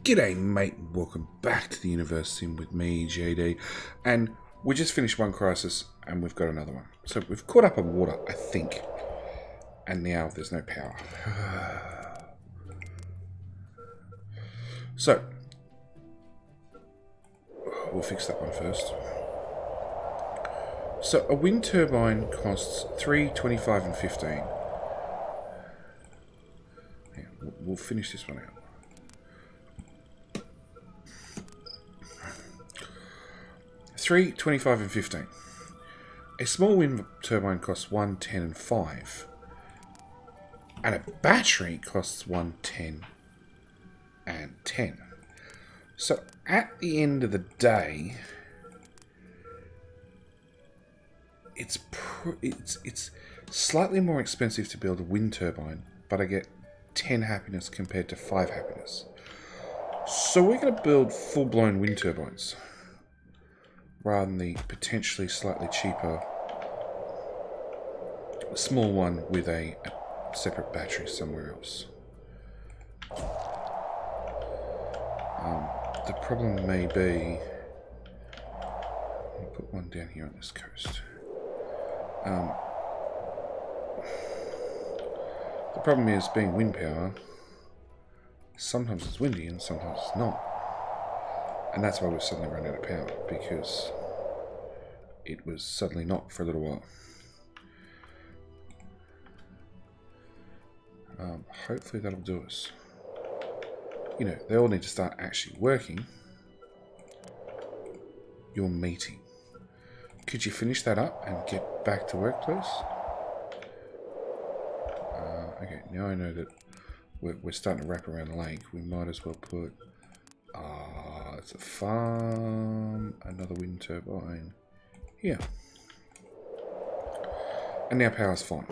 G'day mate, welcome back to the Universim with me, JD, and we just finished one crisis and we've got another one. So we've caught up on water, I think, and now there's no power. So, we'll fix that one first. So a wind turbine costs 3, 25 and 15. Yeah, we'll finish this one out. 3, 25 and 15. A small wind turbine costs 1, 10 and 5. And a battery costs 1, 10 and 10. So at the end of the day, it's slightly more expensive to build a wind turbine, but I get 10 happiness compared to 5 happiness. So we're going to build full-blown wind turbines, rather than the potentially slightly cheaper small one with a separate battery somewhere else. The problem may be, I'll put one down here on this coast. The problem is, being wind power, sometimes it's windy and sometimes it's not. And that's why we've suddenly run out of power, because it was suddenly not for a little while. Hopefully that'll do us. You know, they all need to start actually working. You're meeting. Could you finish that up and get back to work, please? Okay, now I know that we're starting to wrap around the lake. We might as well put... it's a farm, another wind turbine here. And now power's fine.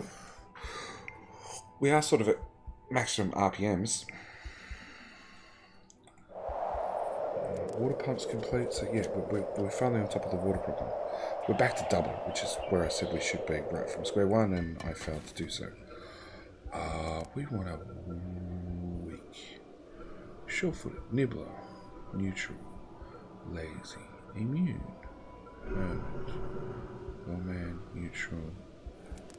We are sort of at maximum RPMs. Water pump's complete, so yeah, we're finally on top of the water problem. We're back to double, which is where I said we should be right from square one, and I failed to do so. We want a weak, sure-footed, nibbler, neutral, lazy, immune, hermit, well-man, neutral,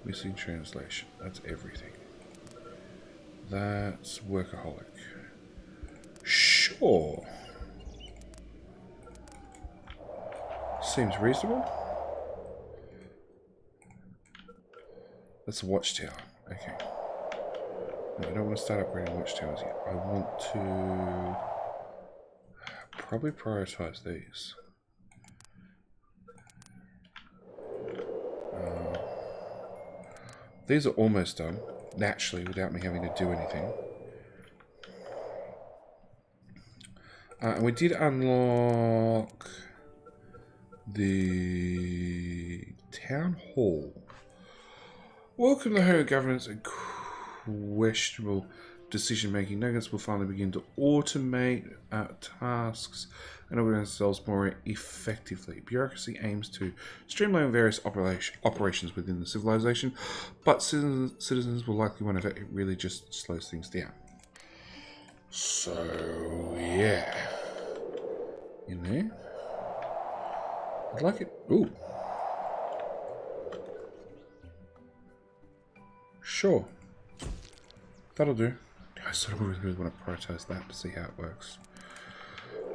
missing translation. That's everything. That's workaholic. Sure. Seems reasonable. That's a watchtower. Okay. No, I don't want to start upgrading watchtowers yet. I want to probably prioritize these. These are almost done, naturally, without me having to do anything. And we did unlock the town hall. Welcome to her governance and questionable decision making. Nuggets will finally begin to automate tasks and organize themselves more effectively. Bureaucracy aims to streamline various operations within the civilization, but citizens will likely want to it really just slows things down. So yeah, in there, I'd like it. Ooh, sure, that'll do. I sort of really want to prioritize that to see how it works.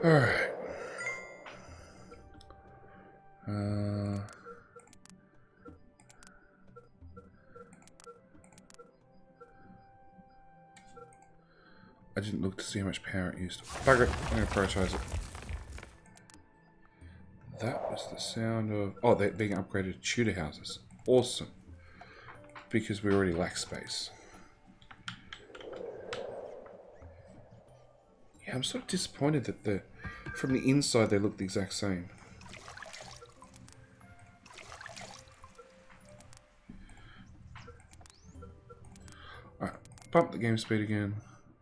All right. I didn't look to see how much power it used. Bugger it, I'm going to prioritize it. That was the sound of... Oh, they're being upgraded to Tudor houses. Awesome. Because we already lack space. Yeah, I'm sort of disappointed that from the inside they look the exact same. Alright, bump the game speed again.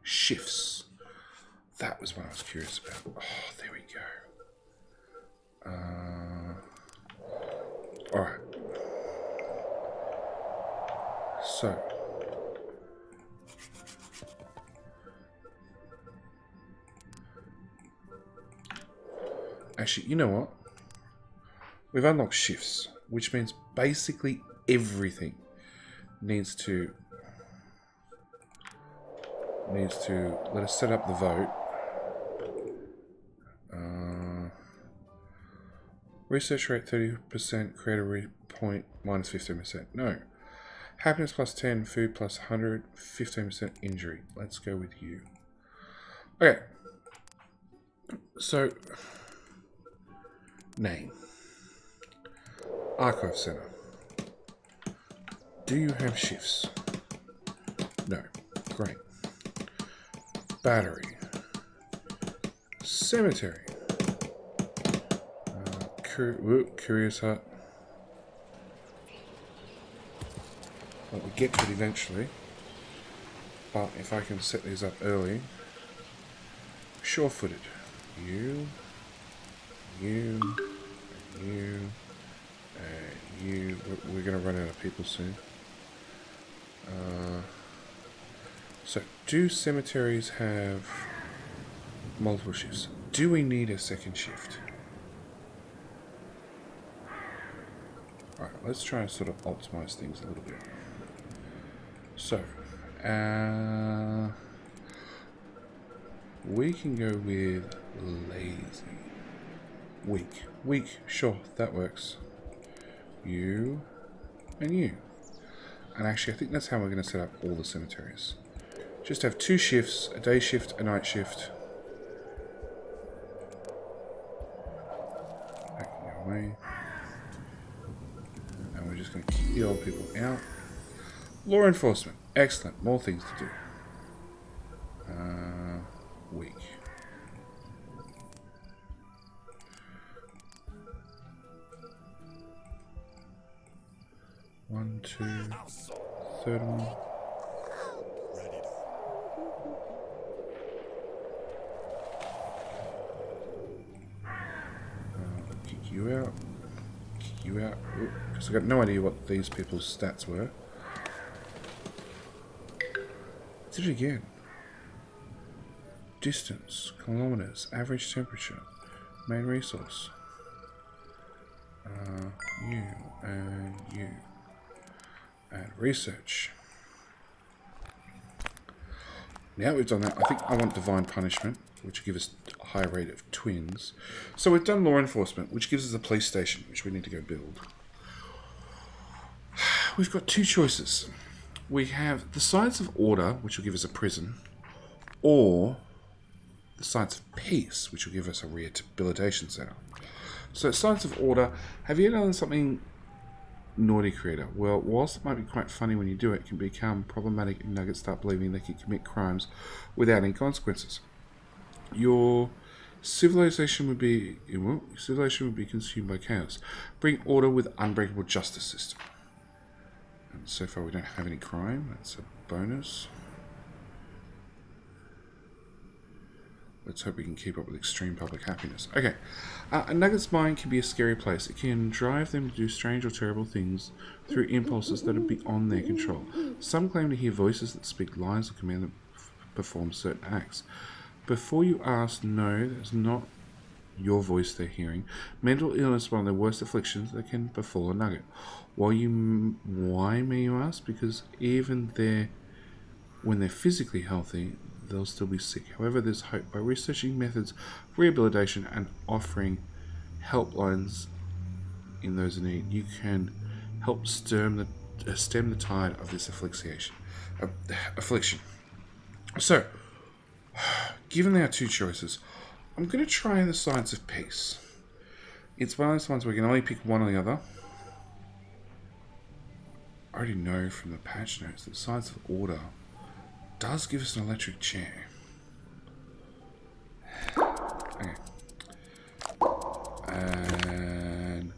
Shifts. That was what I was curious about. Oh, there we go. Alright. So. Actually, you know what? We've unlocked shifts, which means basically everything needs to let us set up the vote. Research rate 30%, creator point minus 15%. No. Happiness plus 10, food plus 100, 15% injury. Let's go with you. Okay. So, name. Archive Center. Do you have shifts? No. Great. Battery. Cemetery. Curious Hut. Well, we get to it eventually. But if I can set these up early. Sure-footed. You. We're going to run out of people soon. So, do cemeteries have multiple shifts? Do we need a second shift? Alright, let's try and sort of optimize things a little bit. So, we can go with lazy. Weak, sure, that works. You and you. And actually, I think that's how we're going to set up all the cemeteries. Just have 2 shifts, a day shift, a night shift. Backing away. And we're just going to keep the old people out. Law enforcement. Excellent. More things to do. Weak. One, two, third one. Kick you out. Kick you out. Because I got no idea what these people's stats were. Did it again. Distance, kilometers, average temperature, main resource. You and you. And research. Now we've done that, I think I want divine punishment, which will give us a high rate of twins. So we've done law enforcement, which gives us a police station, which we need to go build. We've got 2 choices. We have the Science of Order, which will give us a prison, or the Science of Peace, which will give us a rehabilitation center. So Science of Order, have you done something naughty, creator? Well, whilst it might be quite funny when you do it, it can become problematic if nuggets start believing they can commit crimes without any consequences. Your civilization would be consumed by chaos. Bring order with unbreakable justice system. And so far we don't have any crime. That's a bonus. Let's hope we can keep up with extreme public happiness. Okay. A nugget's mind can be a scary place. It can drive them to do strange or terrible things through impulses that are beyond their control. Some claim to hear voices that speak lies or command them to perform certain acts. Before you ask, no, that's not your voice they're hearing. Mental illness is one of the worst afflictions that can befall a nugget. Why may you ask? Because even when they're physically healthy, they'll still be sick. However, there's hope. By researching methods of rehabilitation and offering helplines in those in need, you can help stem the tide of this affliction. So, given our 2 choices, I'm going to try the Science of Peace. It's one of those ones where we can only pick one or the other. I already know from the patch notes that Science of Order does give us an electric chair. Okay. And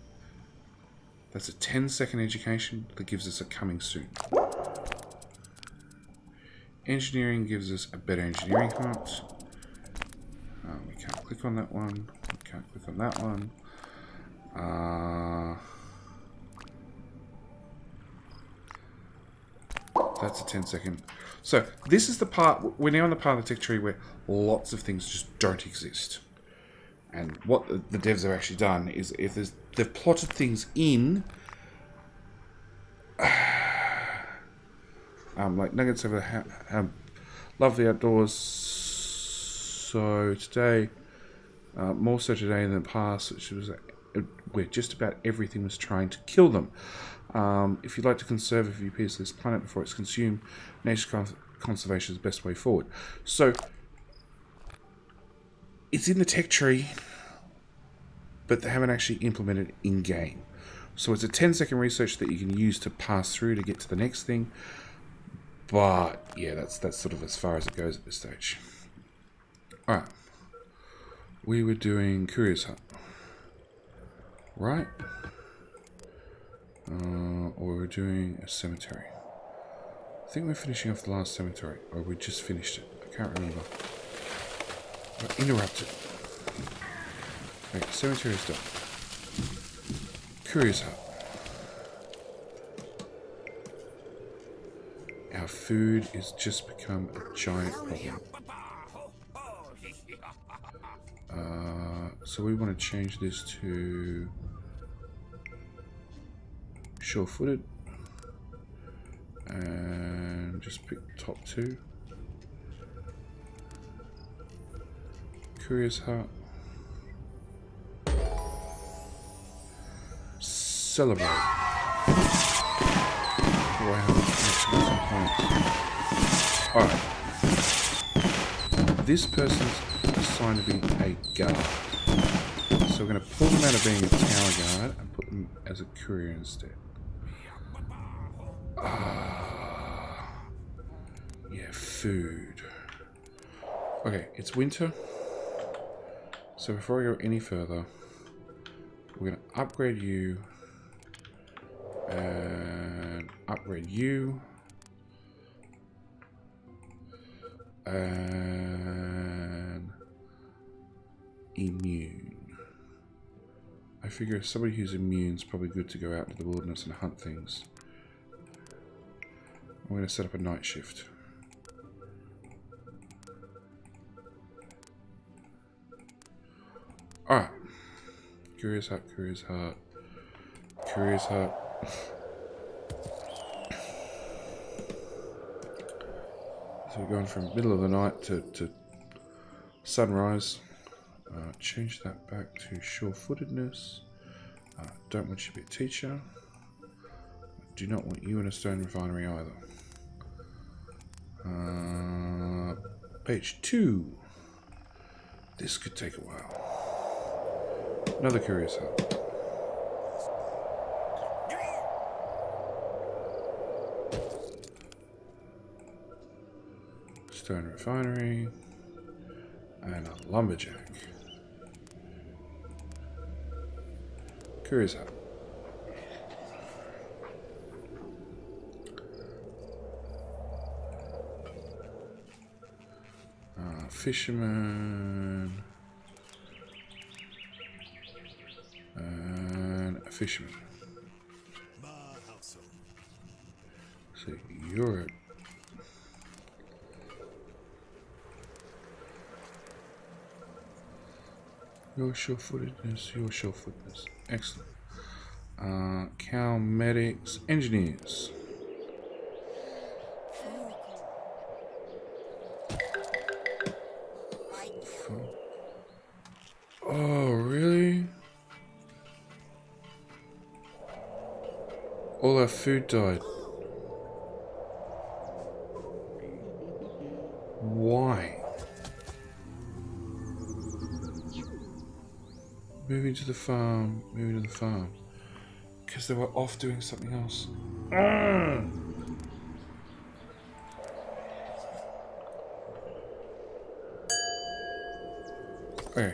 that's a 10-second education that gives us a coming soon. Engineering gives us a better engineering hut. We can't click on that one. We can't click on that one. That's a 10-second. So this is the part, we're now on the part of the tech tree where lots of things just don't exist. And what the devs have actually done is, if they've plotted things in, like Nuggets have love the outdoors. So today, more so today than the past, which was where just about everything was trying to kill them. If you'd like to conserve a few pieces of this planet before it's consumed, nature conservation is the best way forward. So it's in the tech tree, but they haven't actually implemented it in-game. So it's a 10-second research that you can use to pass through to get to the next thing. But yeah, that's sort of as far as it goes at this stage. Alright. We were doing Courier's Hut. Right? Or we were doing a cemetery. I think we're finishing off the last cemetery. Or we just finished it. I can't remember. Got interrupted. Okay, cemetery is done. Courier's Hut. Our food has just become a giant problem. So we want to change this to sure-footed and just pick the top two. Courier's Hut. Celebrate. Alright. This person's assigned to be a guard. So we're going to pull them out of being a tower guard and put them as a courier instead. Yeah, food. Okay, it's winter. So before I go any further, we're going to upgrade you. And upgrade you. And immune. I figure somebody who's immune is probably good to go out into the wilderness and hunt things. I'm going to set up a night shift. Alright. Courier's Hut, Courier's Hut, Courier's Hut. So we're going from middle of the night to sunrise. Change that back to sure-footedness. Don't want you to be a teacher. Do not want you in a stone refinery either. Page 2. This could take a while. Another Courier's Hut. Stone refinery. And a lumberjack. Courier's Hut. Fisherman. And a fisherman. So you're it. Your sure-footedness. Excellent. Cow medics, engineers. Oh, really? All our food died. Why? Moving to the farm. Because they were off doing something else. Okay.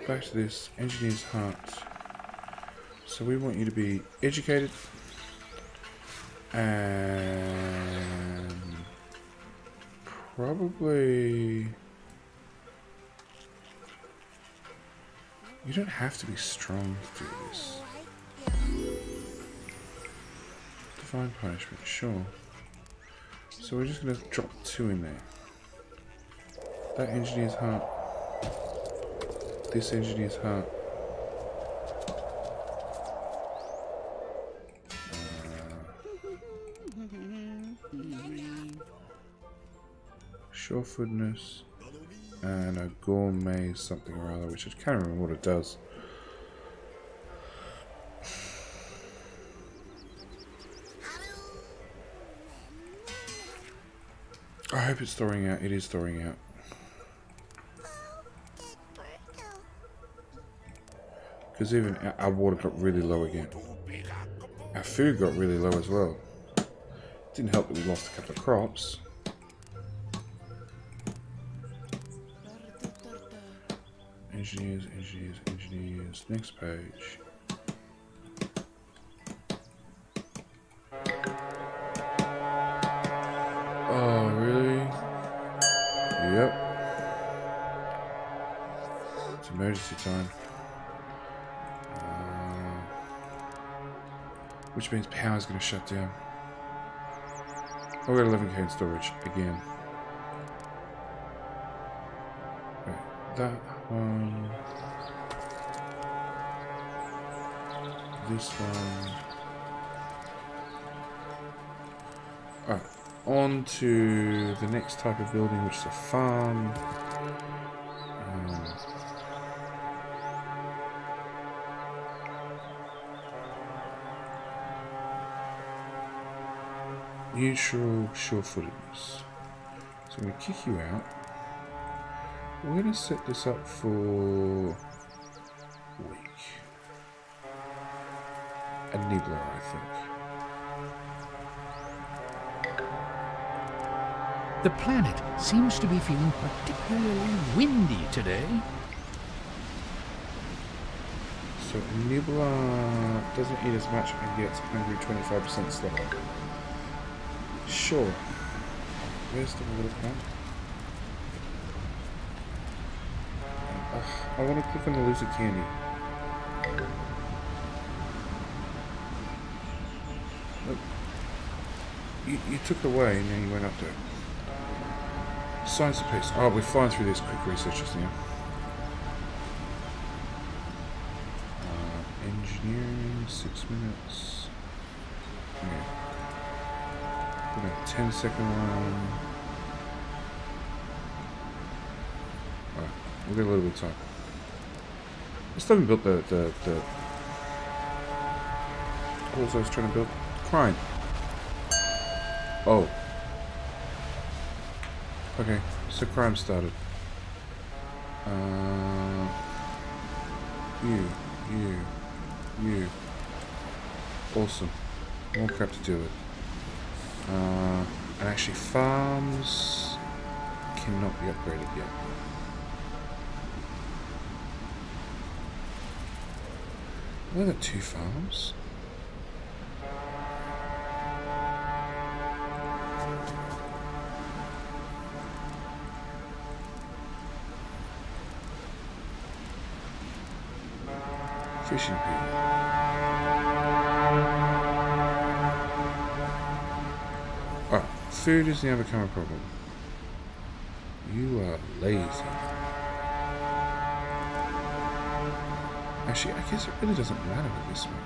Back to this. Engineer's Hut. So we want you to be educated. And probably... You don't have to be strong to do this. Divine punishment, sure. So we're just going to drop 2 in there. That engineer's hut. this engineer's hut. Surefootedness. And a gourmet something or other, which I can't remember what it does. I hope it's thawing out. It is thawing out. Because even our water got really low again. Our food got really low as well. Didn't help that we lost a couple of crops. Engineers, engineers, engineers. Next page. Oh, really? Yep. It's emergency time. Which means power's going to shut down. Oh, we've got 11k in storage again. Right, that one. This one. Alright, on to the next type of building, which is a farm. Neutral surefootedness. So I'm going to kick you out. We're going to set this up for weak. A nibbler, I think. The planet seems to be feeling particularly windy today. So a nibbler doesn't eat as much and gets hungry 25% slower. Sure. Where's the water plant? I want to click on the lizard candy. Look. You took it away and then you went up there. Science of peace. Oh, we're flying through this quick researchers now. Engineering, 6 minutes. Yeah. 10-second one. Alright, we've got a little bit of time. I still haven't built the what was I trying to build? Crime. Oh. Okay, so crime started. You. Awesome. More crap to deal with. And actually farms cannot be upgraded yet. I've got 2 farms. Fishing pier. Food is never become a problem. You are lazy. Actually, I guess it really doesn't matter with this one.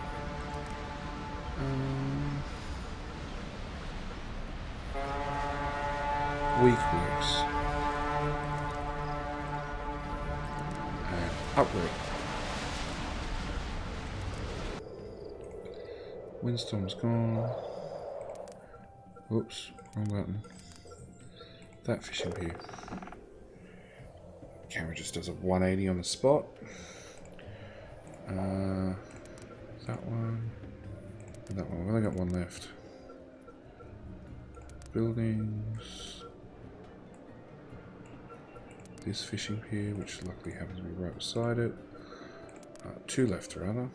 Weak works. And upgrade. Windstorm's gone. Whoops. Wrong button. That fishing pier. Camera just does a 180 on the spot. That one. And that one. We've only got one left. Buildings. This fishing pier, which luckily happens to be right beside it. 2 left, rather.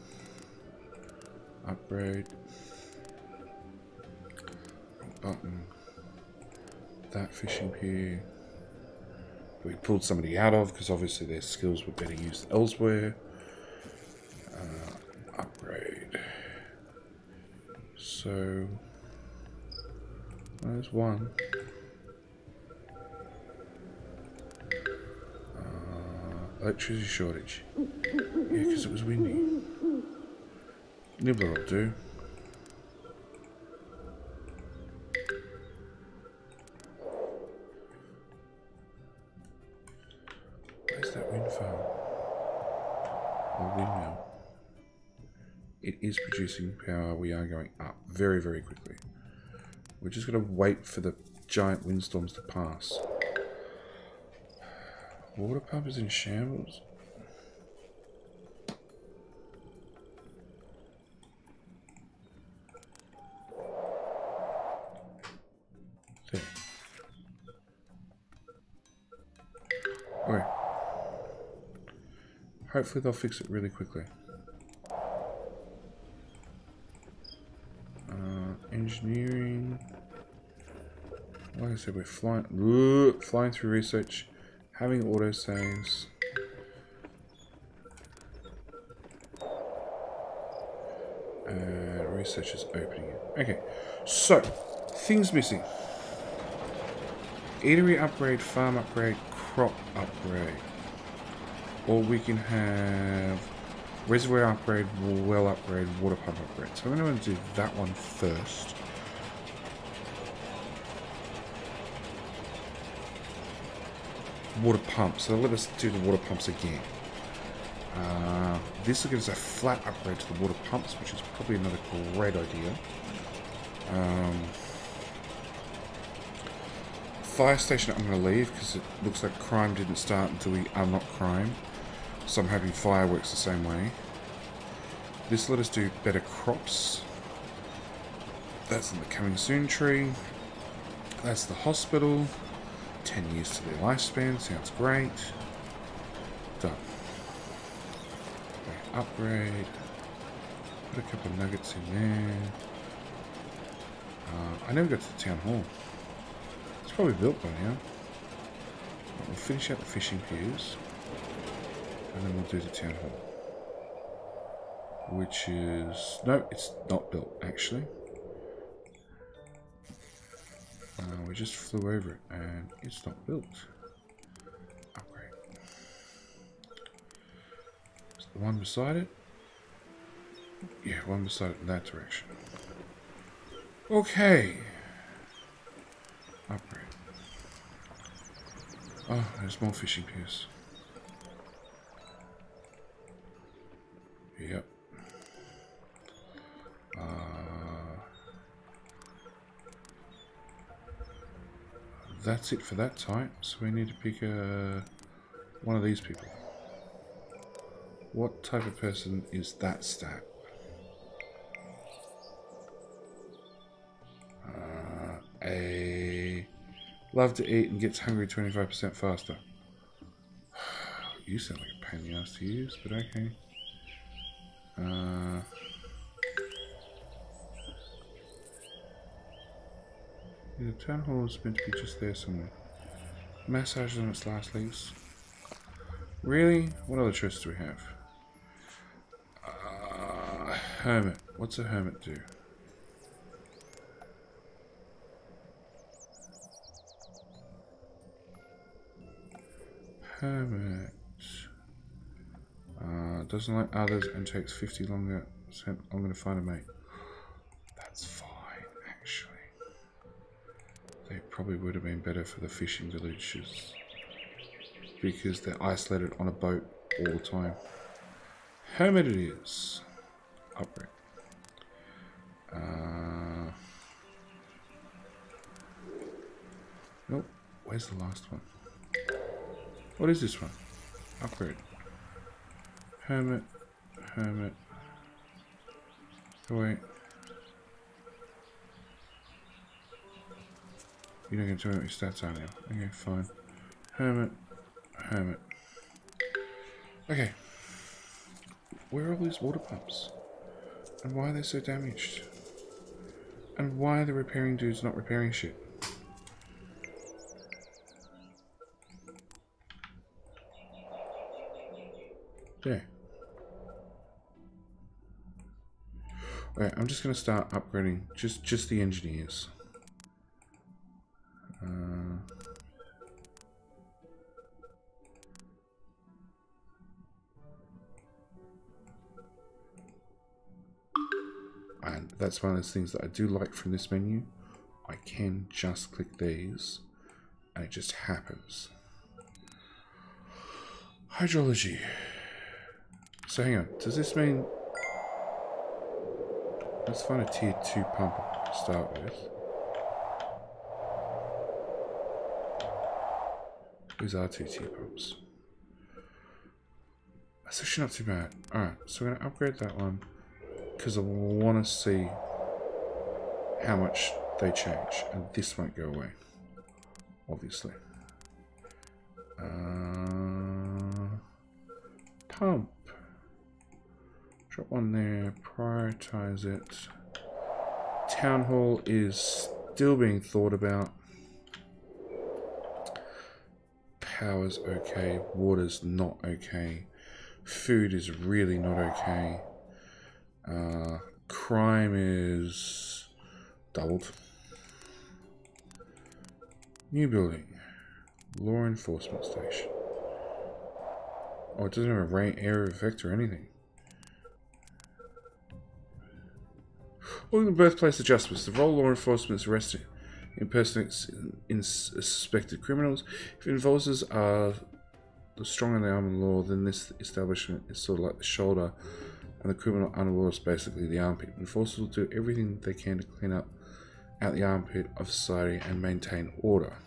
Upgrade. Button. That fishing pier we pulled somebody out of because obviously their skills were better used elsewhere. Upgrade. So there's one. Electricity shortage. Yeah, because it was windy. Nibbler will do. Where's that wind farm? Or windmill? It is producing power. We are going up very, very quickly. We're just going to wait for the giant windstorms to pass. Water pump is in shambles. There. Okay. Hopefully they'll fix it really quickly. Engineering. Like I said, we're flying through research, having autosaves. Research is opening it. Okay, so things missing: eatery upgrade, farm upgrade, crop upgrade. Or we can have reservoir upgrade, well upgrade, water pump upgrade. So I'm going to do that one first. Water pumps. So let us do the water pumps again. This will give us a flat upgrade to the water pumps, which is probably another great idea. Fire station I'm going to leave because it looks like crime didn't start until we unlock crime. So I'm hoping fire works the same way. This let us do better crops. That's in the coming soon tree. That's the hospital. 10 years to their lifespan. Sounds great. Done. Okay, upgrade. Put a couple of nuggets in there. I never got to the town hall. It's probably built by now. We'll finish out the fishing piers. And then we'll do the town hall. Which is... No, it's not built, actually. We just flew over it, and it's not built. Upgrade. Is the one beside it? Yeah, one beside it in that direction. Okay. Upgrade. Oh, there's more fishing piers. Yep. That's it for that type, so we need to pick one of these people. What type of person is that stat? Love to eat and gets hungry 25% faster. You sound like a pain in the ass to use, but okay. The town hall is meant to be just there somewhere. Massage on its last leaves. Really? What other choices do we have? Hermit. What's a hermit do? Hermit. Doesn't like others and takes 50% longer to find a mate. That's fine, actually. They probably would have been better for the fishing villages because they're isolated on a boat all the time. Hermit it is. Upgrade. Nope. Where's the last one? What is this one? Upgrade. Hermit. Hermit. Oh, wait. You're not going to tell me what your stats are now. Okay, fine. Hermit. Hermit. Okay. Where are all these water pumps? And why are they so damaged? And why are the repairing dudes not repairing shit? There. Okay, I'm just going to start upgrading just the engineers. that's one of those things that I do like from this menu. I can just click these and it just happens. Hydrology. So hang on, does this mean... Let's find a tier 2 pump to start with. These are 2 tier pumps. That's actually not too bad. Alright, so we're going to upgrade that one because I want to see how much they change. And this won't go away, obviously. Pump. Drop one there, prioritize it. Town hall is still being thought about. Power's okay, water's not okay. Food is really not okay. Crime is doubled. New building. Law enforcement station. Oh, it doesn't have a area of effect or anything. All the birthplace adjustments. The role law enforcement is arresting impersonates in suspected criminals. If enforcers are strong in the arm of the law, then this establishment is sort of like the shoulder, and the criminal underworld is basically the armpit. Enforcers will do everything they can to clean up out the armpit of society and maintain order.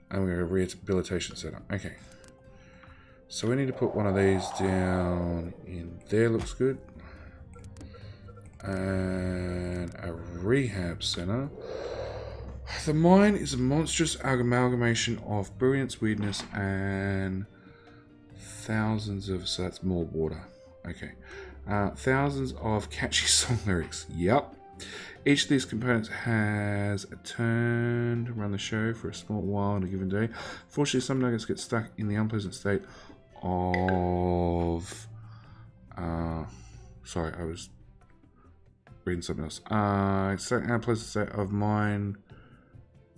And we're going to rehabilitation center. Okay. So we need to put one of these down in there. Looks good. And a rehab center. The mine is a monstrous amalgamation of brilliance, weirdness, and thousands of... So that's more water. Okay. Thousands of catchy song lyrics. Yep. Each of these components has a turn to run the show for a small while in a given day. Fortunately, some nuggets get stuck in the unpleasant state of... sorry, I was reading something else. It's an unpleasant state of mind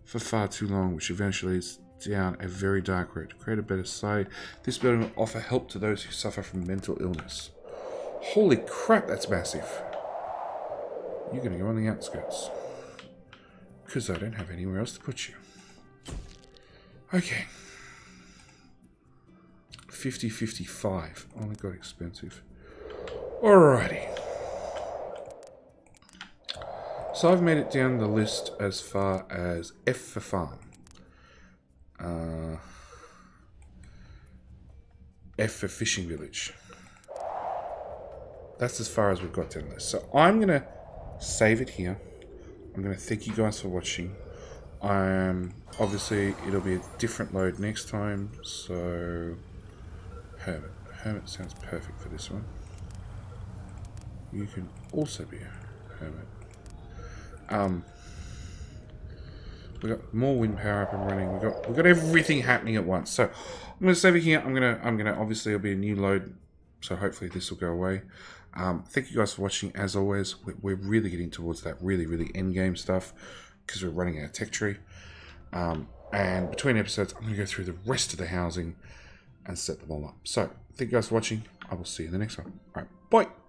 for far too long, which eventually is down a very dark road. To create a better society, this building will offer help to those who suffer from mental illness. Holy crap, that's massive. You're going to go on the outskirts. Because I don't have anywhere else to put you. Okay. 50-55. Oh my god, expensive. Alrighty. So I've made it down the list as far as F for farm. F for fishing village. That's as far as we've got down the list. So I'm going to save it here. I'm going to thank you guys for watching. Obviously it'll be a different load next time. So Hermit sounds perfect for this one. You can also be a hermit. We got more wind power up and running. We got everything happening at once. So I'm gonna save it here. I'm gonna obviously it'll be a new load. So hopefully this will go away. Thank you guys for watching. As always, we're really getting towards that really end game stuff because we're running out of tech tree. And between episodes, I'm going to go through the rest of the housing and set them all up. So thank you guys for watching. I will see you in the next one. All right, bye.